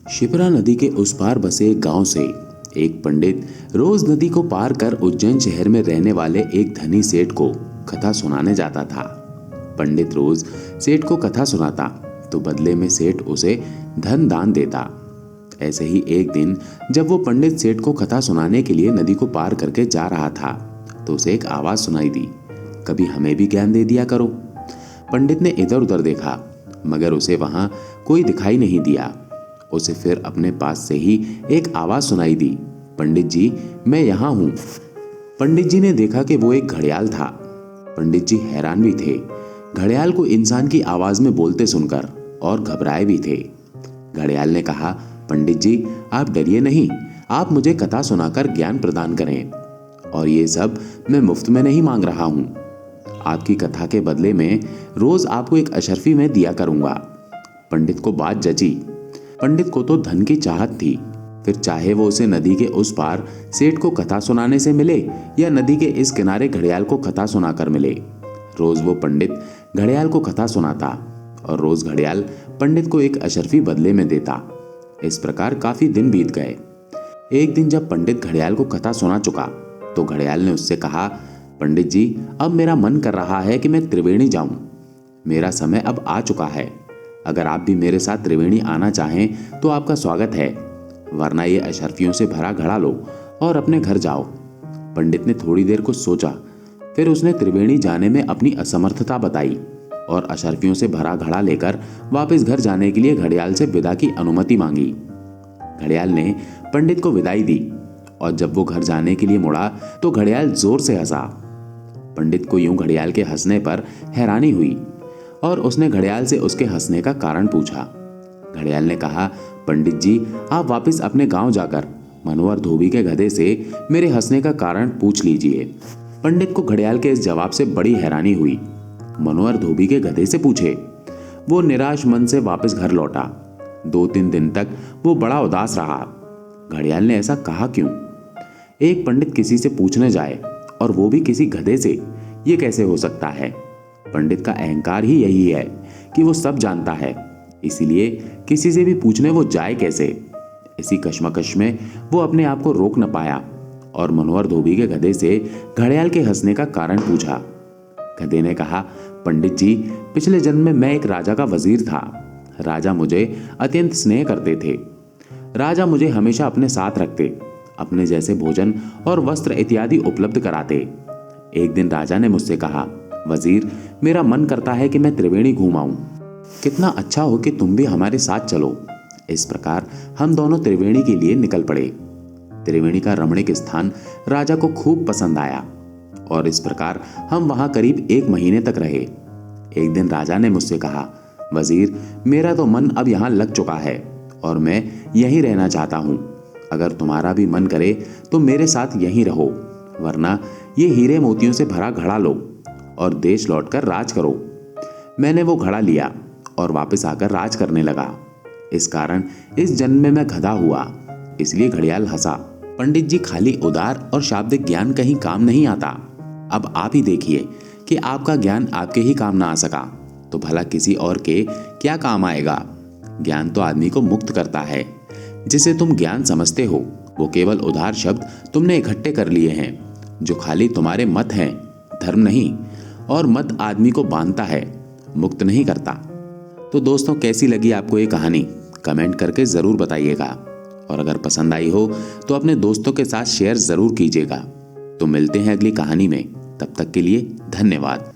शिप्रा नदी के उस पार बसे एक गांव से एक पंडित रोज नदी को पार कर उज्जैन शहर में रहने वाले एक धनी सेठ को कथा सुनाने जाता था। पंडित रोज सेठ को कथा सुनाता तो बदले में सेठ उसे धन दान देता। ऐसे ही एक दिन जब वो पंडित सेठ को कथा सुनाने के लिए नदी को पार करके जा रहा था तो उसे एक आवाज सुनाई दी, कभी हमें भी ज्ञान दे दिया करो। पंडित ने इधर उधर देखा मगर उसे वहां कोई दिखाई नहीं दिया। उसे फिर अपने पास से ही एक आवाज सुनाई दी, पंडित जी मैं यहाँ हूँ। पंडित जी ने देखा कि वो एक घड़ियाल था। पंडित जी हैरान भी थे, घड़ियाल को इंसान की आवाज में बोलते सुनकर, और घबराए भी थे। घड़ियाल ने कहा, पंडित जी आप डरिए नहीं, आप मुझे कथा सुनाकर ज्ञान प्रदान करें, और ये सब मैं मुफ्त में नहीं मांग रहा हूँ। आपकी कथा के बदले में रोज आपको एक अशर्फी मैं दिया करूंगा। पंडित को बात जची। पंडित को तो धन की चाहत थी, फिर चाहे वो उसे नदी के उस पार सेठ को कथा सुनाने से मिले या नदी के इस किनारे घड़ियाल को कथा सुनाकर मिले। रोज वो पंडित घड़ियाल को कथा सुनाता और रोज घड़ियाल पंडित को एक अशर्फी बदले में देता। इस प्रकार काफी दिन बीत गए। एक दिन जब पंडित घड़ियाल को कथा सुना चुका तो घड़ियाल ने उससे कहा, पंडित जी अब मेरा मन कर रहा है कि मैं त्रिवेणी जाऊं। मेरा समय अब आ चुका है। अगर आप भी मेरे साथ त्रिवेणी आना चाहें तो आपका स्वागत है, वरना ये अशर्फियों से भरा घड़ा लो और अपने घर जाओ। पंडित ने थोड़ी देर कुछ सोचा, फिर उसने त्रिवेणी जाने में अपनी असमर्थता बताई और अशर्फियों से भरा घड़ा लेकर वापस घर जाने के लिए घड़ियाल से विदा की अनुमति मांगी। घड़ियाल ने पंडित को विदाई दी और जब वो घर जाने के लिए मुड़ा तो घड़ियाल जोर से हंसा। पंडित को यूं घड़ियाल के हंसने पर हैरानी हुई और उसने घड़ियाल से उसके हंसने का कारण पूछा। घड़ियाल ने कहा, पंडित जी आप वापस अपने गांव जाकर मनोहर धोबी के गधे से मेरे हंसने का कारण पूछ लीजिए। पंडित को घड़ियाल के इस जवाब से बड़ी हैरानी हुई। मनोहर धोबी के गधे से पूछे? वो निराश मन से वापस घर लौटा। 2-3 दिन तक वो बड़ा उदास रहा। घड़ियाल ने ऐसा कहा क्यों? एक पंडित किसी से पूछने जाए और वो भी किसी गधे से, ये कैसे हो सकता है? पंडित का अहंकार ही यही है कि वो सब जानता है, इसीलिए किसी से भी पूछने वो जाए कैसे। इसी कश्मकश में वो अपने आप को रोक न पाया और मनोहर धोबी के गधे से घड़ियाल के हंसने का कारण पूछा। गधे ने कहा, पंडित जी पिछले जन्म में मैं एक राजा का वजीर था। राजा मुझे अत्यंत स्नेह करते थे। राजा मुझे हमेशा अपने साथ रखते, अपने जैसे भोजन और वस्त्र इत्यादि उपलब्ध कराते। एक दिन राजा ने मुझसे कहा, वजीर मेरा मन करता है कि मैं त्रिवेणी घूम आऊं। कितना अच्छा हो कि तुम भी हमारे साथ चलो। इस प्रकार हम दोनों त्रिवेणी के लिए निकल पड़े। त्रिवेणी का रमणीक स्थान राजा को खूब पसंद आया और इस प्रकार हम वहां करीब 1 महीने तक रहे। एक दिन राजा ने मुझसे कहा, वजीर मेरा तो मन अब यहाँ लग चुका है और मैं यहीं रहना चाहता हूँ। अगर तुम्हारा भी मन करे तो मेरे साथ यहीं रहो, वरना ये हीरे मोतियों से भरा घड़ा लो और देश लौटकर राज करो। मैंने वो घड़ा लिया और वापस आकर राज करने लगा। इस कारण इस जन्म में मैं गधा हुआ। इसलिए घड़ियाल हंसा। पंडित जी खाली उदार और शाब्दिक ज्ञान कहीं काम नहीं आता। अब आप ही देखिए कि आपका ज्ञान आपके ही काम ना आ सका तो भला किसी और के क्या काम आएगा। ज्ञान तो आदमी को मुक्त करता है। जिसे तुम ज्ञान समझते हो वो केवल उदार शब्द तुमने इकट्ठे कर लिए हैं, जो खाली तुम्हारे मत हैं, धर्म नहीं। और मत आदमी को बांधता है, मुक्त नहीं करता। तो दोस्तों कैसी लगी आपको ये कहानी? कमेंट करके जरूर बताइएगा और अगर पसंद आई हो तो अपने दोस्तों के साथ शेयर जरूर कीजिएगा। तो मिलते हैं अगली कहानी में, तब तक के लिए धन्यवाद।